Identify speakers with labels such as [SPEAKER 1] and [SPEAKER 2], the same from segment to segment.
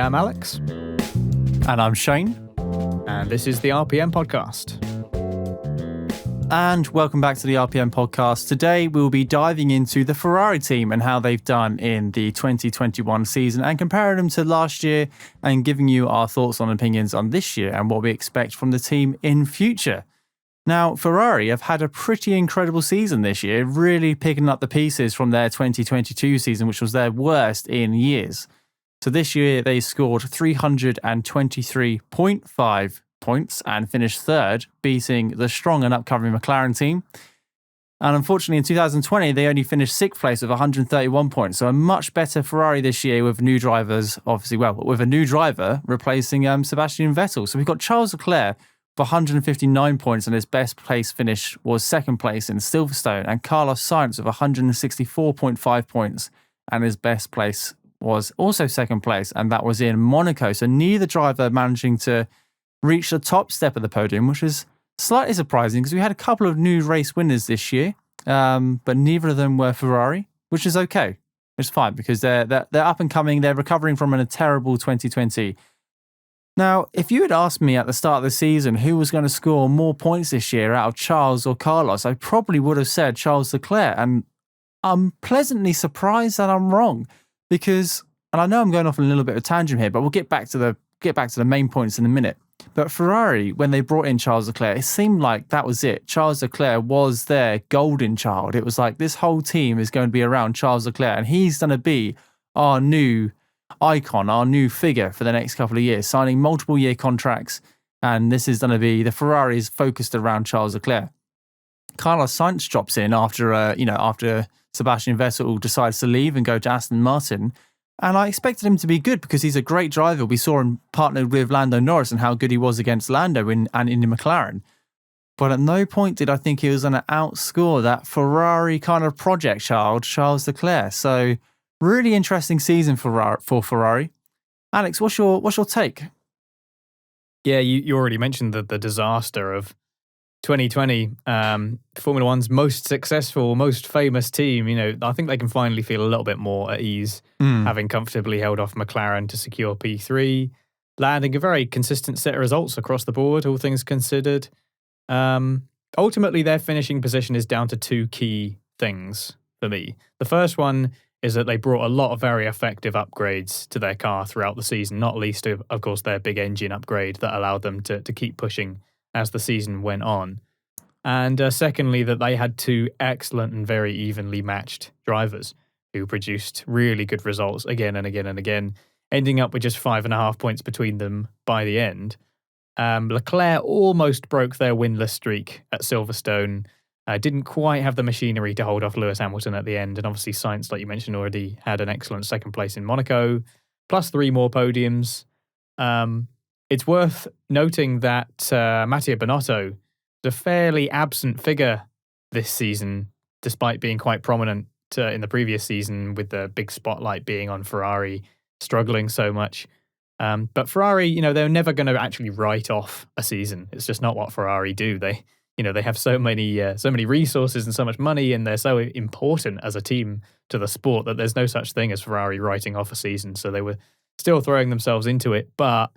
[SPEAKER 1] am Alex.
[SPEAKER 2] And I'm Shane.
[SPEAKER 1] And this is the RPM Podcast.
[SPEAKER 2] And welcome back to the RPM Podcast. Today we'll be diving into the Ferrari team and how they've done in the 2021 season and comparing them to last year and giving you our thoughts and opinions on this year and what we expect from the team in future. Now, Ferrari have had a pretty incredible season this year, really picking up the pieces from their 2022 season, which was their worst in years. So this year they scored 323.5 points and finished third, beating the strong and upcoming McLaren team. And unfortunately, in 2020, they only finished sixth place with 131 points. So a much better Ferrari this year with new drivers, obviously, with a new driver replacing Sebastian Vettel. So we've got Charles Leclerc for 159 points, and his best place finish was second place in Silverstone. And Carlos Sainz with 164.5 points, and his best place was also second place, and that was in Monaco. So neither driver managing to reach the top step of the podium, which is slightly surprising because we had a couple of new race winners this year, but neither of them were Ferrari, which is okay. It's fine because they're up and coming. They're recovering from a terrible 2020. Now, if you had asked me at the start of the season who was going to score more points this year out of Charles or Carlos, I probably would have said Charles Leclerc, and I'm pleasantly surprised that I'm wrong because, and I know I'm going off on a little bit of a tangent here, but we'll get back to the main points in a minute. But Ferrari, when they brought in Charles Leclerc, it seemed like that was it. Charles Leclerc was their golden child. It was like this whole team is going to be around Charles Leclerc, and he's going to be our new icon, our new figure for the next couple of years, signing multiple year contracts. And this is going to be the Ferraris focused around Charles Leclerc. Carlos Sainz drops in after Sebastian Vettel decides to leave and go to Aston Martin. And I expected him to be good because he's a great driver. We saw him partnered with Lando Norris and how good he was against Lando in the McLaren. But at no point did I think he was going to outscore that Ferrari kind of project child, Charles Leclerc. So really interesting season for Ferrari. Alex, what's your take?
[SPEAKER 1] Yeah, you already mentioned the disaster of 2020, Formula One's most successful, most famous team. I think they can finally feel a little bit more at ease, having comfortably held off McLaren to secure P3, landing a very consistent set of results across the board, all things considered. Ultimately, their finishing position is down to two key things for me. The first one is that they brought a lot of very effective upgrades to their car throughout the season, not least, of course, their big engine upgrade that allowed them to keep pushing as the season went on. And secondly, that they had two excellent and very evenly matched drivers who produced really good results again and again and again, ending up with just 5.5 points between them by the end. Leclerc almost broke their winless streak at Silverstone, didn't quite have the machinery to hold off Lewis Hamilton at the end, and obviously Sainz, like you mentioned already, had an excellent second place in Monaco, plus 3 more podiums. It's worth noting that Mattia Binotto is a fairly absent figure this season, despite being quite prominent in the previous season with the big spotlight being on Ferrari struggling so much. But Ferrari, they're never going to actually write off a season. It's just not what Ferrari do. They have so many resources and so much money, and they're so important as a team to the sport that there's no such thing as Ferrari writing off a season. So they were still throwing themselves into it, but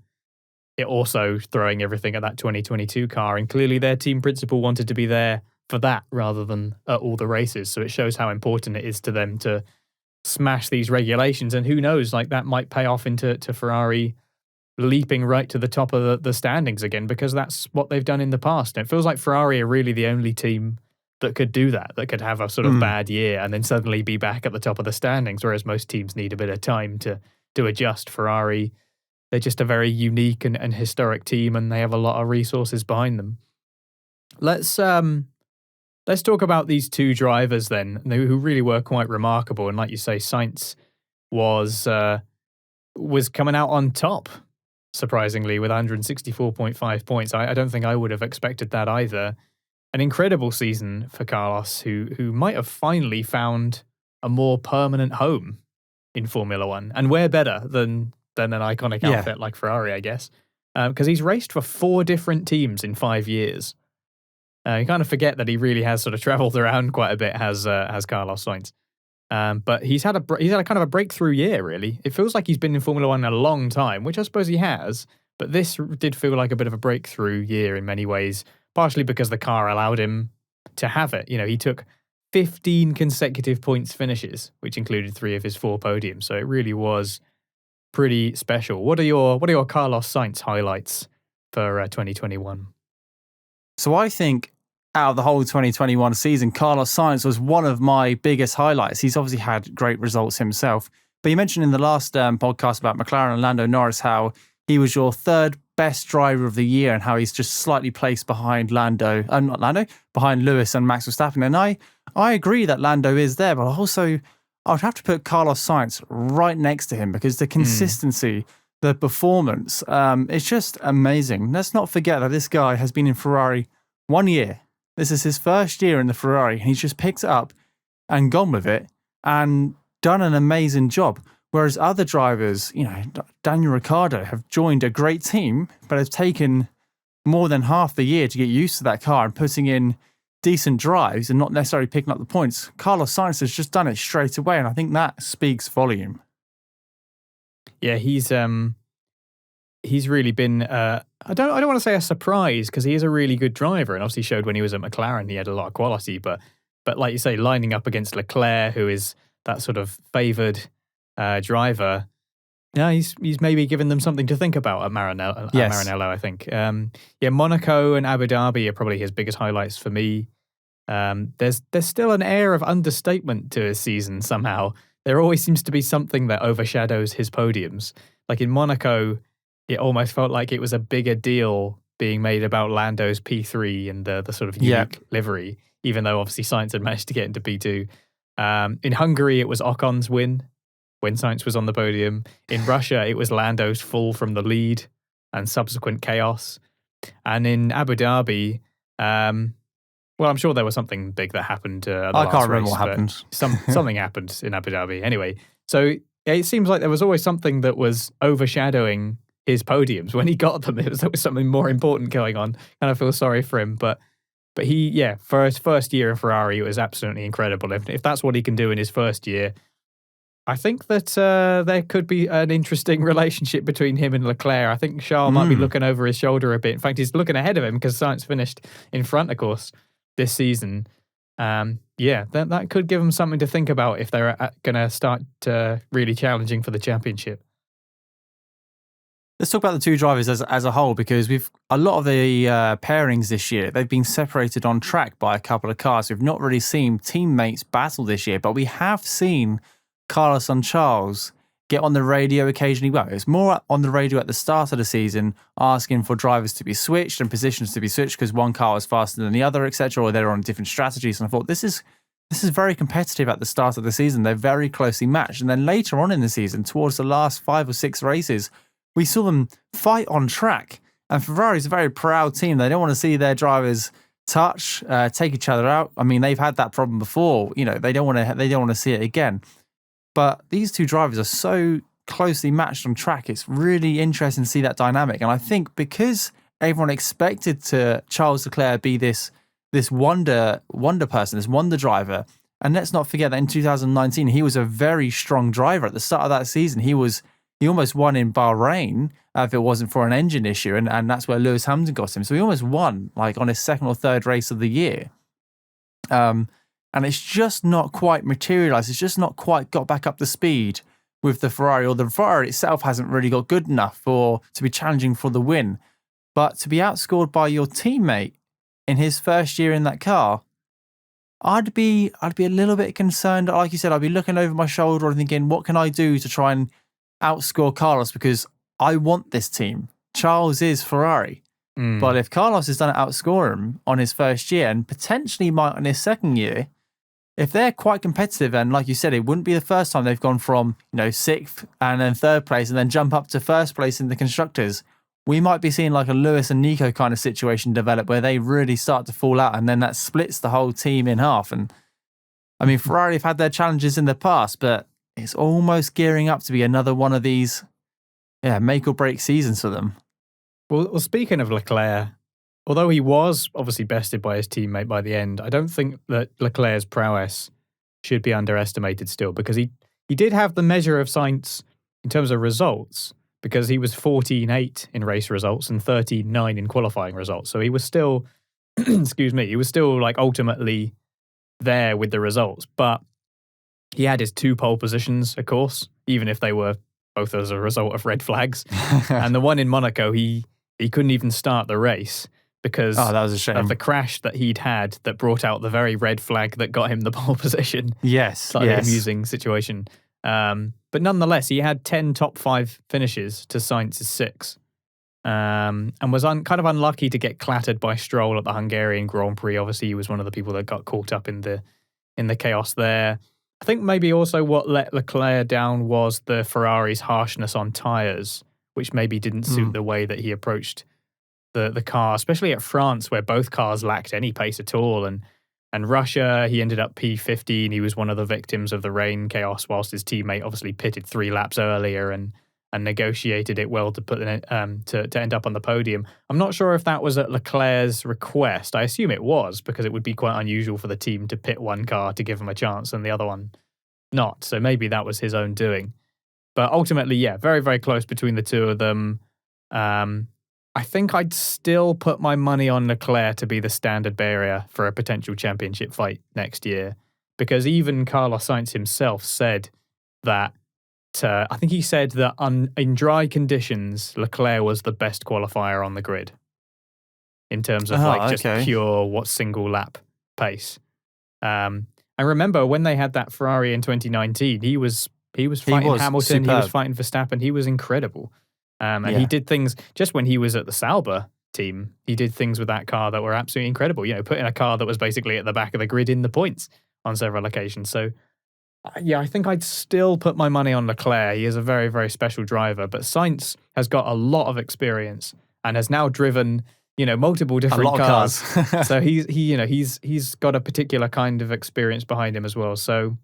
[SPEAKER 1] it also throwing everything at that 2022 car, and clearly their team principal wanted to be there for that rather than at all the races. So it shows how important it is to them to smash these regulations, and who knows, that might pay off into Ferrari leaping right to the top of the standings again, because that's what they've done in the past. And it feels like Ferrari are really the only team that could do that could have a sort of bad year and then suddenly be back at the top of the standings, whereas most teams need a bit of time to adjust. Ferrari, they're just a very unique and historic team, and they have a lot of resources behind them. Let's talk about these two drivers then, who really were quite remarkable. And like you say, Sainz was coming out on top, surprisingly, with 164.5 points. I don't think I would have expected that either. An incredible season for Carlos, who might have finally found a more permanent home in Formula One, and where better than an iconic outfit like Ferrari, I guess, because he's raced for 4 different teams in 5 years. You kind of forget that he really has sort of travelled around quite a bit, has Carlos Sainz. But he's had a kind of a breakthrough year, really. It feels like he's been in Formula One a long time, which I suppose he has. But this did feel like a bit of a breakthrough year in many ways, partially because the car allowed him to have it. He took 15 consecutive points finishes, which included 3 of his 4 podiums. So it really was pretty special. What are your Carlos Sainz highlights for 2021?
[SPEAKER 2] So I think out of the whole 2021 season, Carlos Sainz was one of my biggest highlights. He's obviously had great results himself. But you mentioned in the last podcast about McLaren and Lando Norris how he was your 3rd best driver of the year and how he's just slightly placed behind behind Lewis and Max Verstappen. And I agree that Lando is there, but also I would have to put Carlos Sainz right next to him because the consistency, the performance, it's just amazing. Let's not forget that this guy has been in Ferrari 1 year. This is his first year in the Ferrari, and he's just picked it up and gone with it and done an amazing job. Whereas other drivers, Daniel Ricciardo, have joined a great team, but have taken more than half the year to get used to that car and putting in decent drives and not necessarily picking up the points. Carlos Sainz has just done it straight away, and I think that speaks volume.
[SPEAKER 1] Yeah, he's really been I don't want to say a surprise because he is a really good driver and obviously showed when he was at McLaren he had a lot of quality, but like you say, lining up against Leclerc, who is that sort of favoured driver, he's maybe given them something to think about at Maranello.
[SPEAKER 2] Yes.
[SPEAKER 1] Maranello, I think. Monaco and Abu Dhabi are probably his biggest highlights for me. There's still an air of understatement to his season somehow. There always seems to be something that overshadows his podiums. Like in Monaco, it almost felt like it was a bigger deal being made about Lando's P3 and the sort of unique livery, even though obviously Sainz had managed to get into P2. In Hungary, it was Ocon's win when Sainz was on the podium. In Russia, it was Lando's fall from the lead and subsequent chaos. And in Abu Dhabi, well, I'm sure there was something big that happened.
[SPEAKER 2] I can't remember what happened.
[SPEAKER 1] Something happened in Abu Dhabi. Anyway, so it seems like there was always something that was overshadowing his podiums. When he got them, there was something more important going on. And I feel sorry for him. But he, for his first year in Ferrari, it was absolutely incredible. If that's what he can do in his first year, I think that there could be an interesting relationship between him and Leclerc. I think Charles might be looking over his shoulder a bit. In fact, he's looking ahead of him because Sainz finished in front, of course, this season. That could give them something to think about if they're going to start really challenging for the championship.
[SPEAKER 2] Let's talk about the two drivers as a whole, because we've a lot of the pairings this year, they've been separated on track by a couple of cars. We've not really seen teammates battle this year, but we have seen Carlos and Charles get on the radio occasionally. Well, it's more on the radio at the start of the season, asking for drivers to be switched and positions to be switched because one car was faster than the other, etc., or they're on different strategies. And I thought this is very competitive at the start of the season. They're very closely matched. And then later on in the season, towards the last 5 or 6 races, we saw them fight on track. And Ferrari's a very proud team. They don't want to see their drivers touch, take each other out. I mean, they've had that problem before. They don't want to see it again. But these two drivers are so closely matched on track. It's really interesting to see that dynamic. And I think because everyone expected Charles Leclerc be this wonder person, this wonder driver. And let's not forget that in 2019, he was a very strong driver. At the start of that season, he almost won in Bahrain if it wasn't for an engine issue. And that's where Lewis Hamilton got him. So he almost won on his 2nd or 3rd race of the year. And it's just not quite materialized. It's just not quite got back up to speed with the Ferrari, or the Ferrari itself hasn't really got good enough to be challenging for the win. But to be outscored by your teammate in his first year in that car, I'd be a little bit concerned. Like you said, I'd be looking over my shoulder and thinking, what can I do to try and outscore Carlos? Because I want this team. Charles is Ferrari. But if Carlos has done it, outscore him on his first year and potentially might on his second year, if they're quite competitive, and like you said, it wouldn't be the first time they've gone from 6th and then 3rd place and then jump up to 1st place in the constructors. We might be seeing like a Lewis and Nico kind of situation develop where they really start to fall out, and then that splits the whole team in half. And I mean, Ferrari have had their challenges in the past, but it's almost gearing up to be another one of these make or break seasons for them.
[SPEAKER 1] Well, speaking of Leclerc, although he was obviously bested by his teammate by the end, I don't think that Leclerc's prowess should be underestimated still, because he did have the measure of Sainz in terms of results, because he was 14-8 in race results and 13-9 in qualifying results. So he was still, excuse me, he was still like ultimately there with the results. But he had his 2 pole positions, of course, even if they were both as a result of red flags. And the one in Monaco, he couldn't even start the race because
[SPEAKER 2] that was a shame.
[SPEAKER 1] of the crash that he'd had that brought out the very red flag that got him the pole position.
[SPEAKER 2] Yes,
[SPEAKER 1] Slightly amusing situation. But nonetheless, he had 10 top 5 finishes to Sainz's 6. And was kind of unlucky to get clattered by Stroll at the Hungarian Grand Prix. Obviously, he was one of the people that got caught up in the chaos there. I think maybe also what let Leclerc down was the Ferrari's harshness on tyres, which maybe didn't suit the way that he approached the car, especially at France, where both cars lacked any pace at all. And Russia, he ended up P15. He was one of the victims of the rain chaos, whilst his teammate obviously pitted 3 laps earlier and negotiated it well to put to end up on the podium. I'm not sure if that was at Leclerc's request. I assume it was, because it would be quite unusual for the team to pit one car to give him a chance and the other one not. So maybe that was his own doing. But ultimately, yeah, very, very close between the two of them. I think I'd still put my money on Leclerc to be the standard bearer for a potential championship fight next year, because even Carlos Sainz himself said that, I think he said that in dry conditions, Leclerc was the best qualifier on the grid in terms of just pure single lap pace. I remember when they had that Ferrari in 2019, he was fighting Hamilton, superb. He was fighting Verstappen, he was incredible. And he did things, just when he was at the Sauber team, he did things with that car that were absolutely incredible. You know, putting a car that was basically at the back of the grid in the points on several occasions. So, yeah, I think I'd still put my money on Leclerc. He is a very, very special driver. But Sainz has got a lot of experience and has now driven, multiple different cars. So he's got a particular kind of experience behind him as well. So,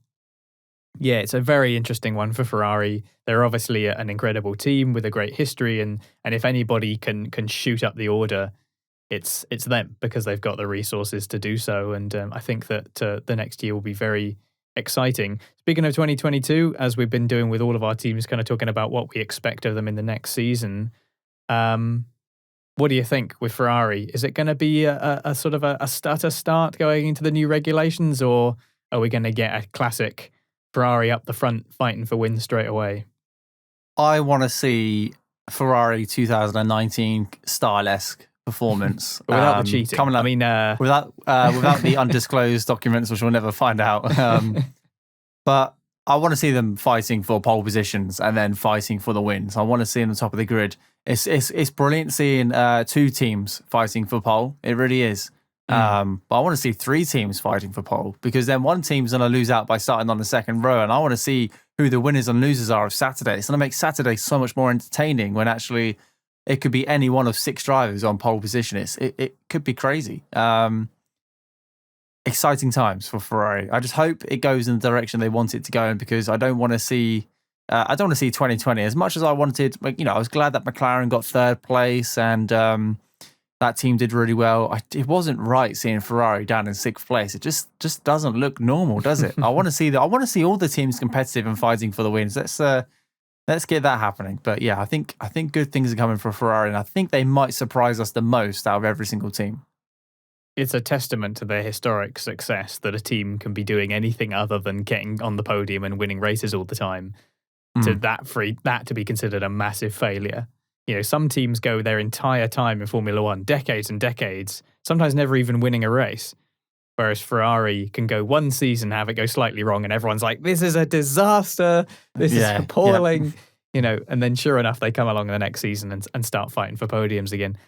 [SPEAKER 1] yeah, it's a very interesting one for Ferrari. They're obviously an incredible team with a great history, and if anybody can shoot up the order, it's them, because they've got the resources to do so. And I think that the next year will be very exciting. Speaking of 2022, as we've been doing with all of our teams, kind of talking about what we expect of them in the next season. What do you think with Ferrari? Is it going to be a sort of a stutter start going into the new regulations, or are we going to get a classic Ferrari up the front fighting for wins straight away?
[SPEAKER 2] I want to see Ferrari 2019 style-esque performance.
[SPEAKER 1] Without the cheating.
[SPEAKER 2] Without the undisclosed documents, which we'll never find out. But I want to see them fighting for pole positions and then fighting for the wins. I want to see them on top of the grid. It's brilliant seeing 2 teams fighting for pole. It really is. But I want to see 3 teams fighting for pole, because then one team's going to lose out by starting on the second row, and I want to see who the winners and losers are of Saturday. It's going to make Saturday so much more entertaining, when actually it could be any one of 6 drivers on pole position. It could be crazy. Exciting times for Ferrari. I just hope it goes in the direction they want it to go in, because I don't want to see 2020 as much as I wanted. I was glad that McLaren got 3rd place and that team did really well. It wasn't right seeing Ferrari down in 6th place. It just doesn't look normal, does it? I want to see that. I want to see all the teams competitive and fighting for the wins. Let's get that happening. But yeah, I think good things are coming for Ferrari, and I think they might surprise us the most out of every single team.
[SPEAKER 1] It's a testament to their historic success that a team can be doing anything other than getting on the podium and winning races all the time. To that to be considered a massive failure. Some teams go their entire time in Formula One, decades and decades, sometimes never even winning a race. Whereas Ferrari can go one season, have it go slightly wrong, and everyone's like, this is a disaster, this is appalling, and then sure enough, they come along the next season and start fighting for podiums again.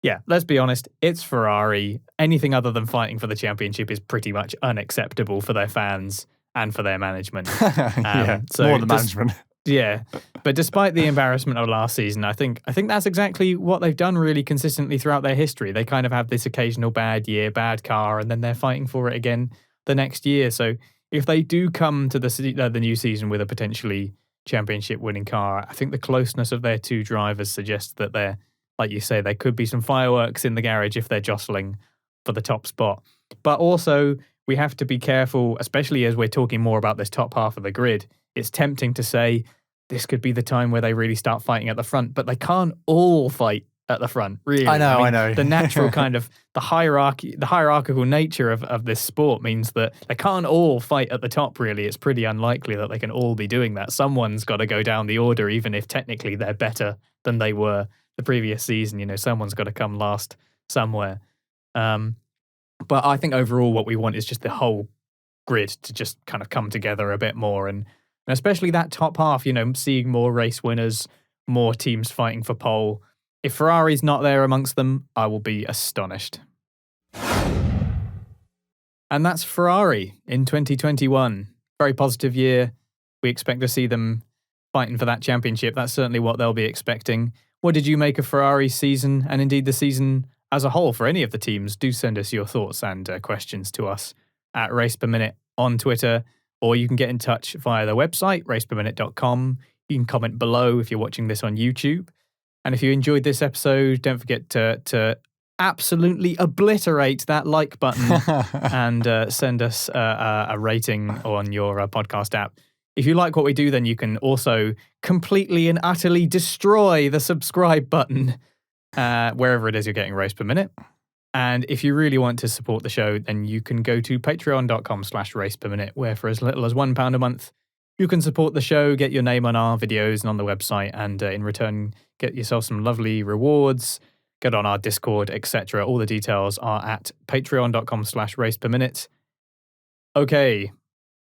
[SPEAKER 1] Yeah, let's be honest, it's Ferrari. Anything other than fighting for the championship is pretty much unacceptable for their fans and for their management.
[SPEAKER 2] So more the management.
[SPEAKER 1] Yeah, but despite the embarrassment of last season, I think that's exactly what they've done really consistently throughout their history. They kind of have this occasional bad year, bad car, and then they're fighting for it again the next year. So if they do come to the new season with a potentially championship-winning car, I think the closeness of their 2 drivers suggests that they're, like you say, there could be some fireworks in the garage if they're jostling for the top spot. But also, we have to be careful, especially as we're talking more about this top half of the grid. It's tempting to say this could be the time where they really start fighting at the front, but they can't all fight at the front, really.
[SPEAKER 2] I know.
[SPEAKER 1] The natural kind of the hierarchical nature of this sport means that they can't all fight at the top, really. It's pretty unlikely that they can all be doing that. Someone's got to go down the order, even if technically they're better than they were the previous season. You know, someone's got to come last somewhere. But I think overall what we want is just the whole grid to just kind of come together a bit more. And especially that top half, you know, seeing more race winners, more teams fighting for pole. If Ferrari's not there amongst them, I will be astonished. And that's Ferrari in 2021. Very positive year. We expect to see them fighting for that championship. That's certainly what they'll be expecting. What did you make of Ferrari's season and indeed the season as a whole for any of the teams? Do send us your thoughts and questions to us at RacePerMinute on Twitter, or you can get in touch via the website, RacePerMinute.com. You can comment below if you're watching this on YouTube. And if you enjoyed this episode, don't forget to absolutely obliterate that like button and send us a rating on your podcast app. If you like what we do, then you can also completely and utterly destroy the subscribe button wherever it is you're getting Race Per Minute. And if you really want to support the show, then you can go to patreon.com/RacePerMinute, where for as little as £1 a month, you can support the show, get your name on our videos and on the website, and in return, get yourself some lovely rewards, get on our Discord, etc. All the details are at patreon.com/RacePerMinute. Okay,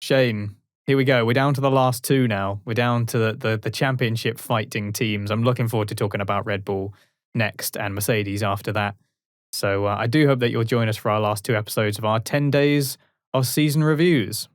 [SPEAKER 1] Shane, here we go. We're down to the last two now. We're down to the championship fighting teams. I'm looking forward to talking about Red Bull next and Mercedes after that. So I do hope that you'll join us for our last two episodes of our 10 days of season reviews.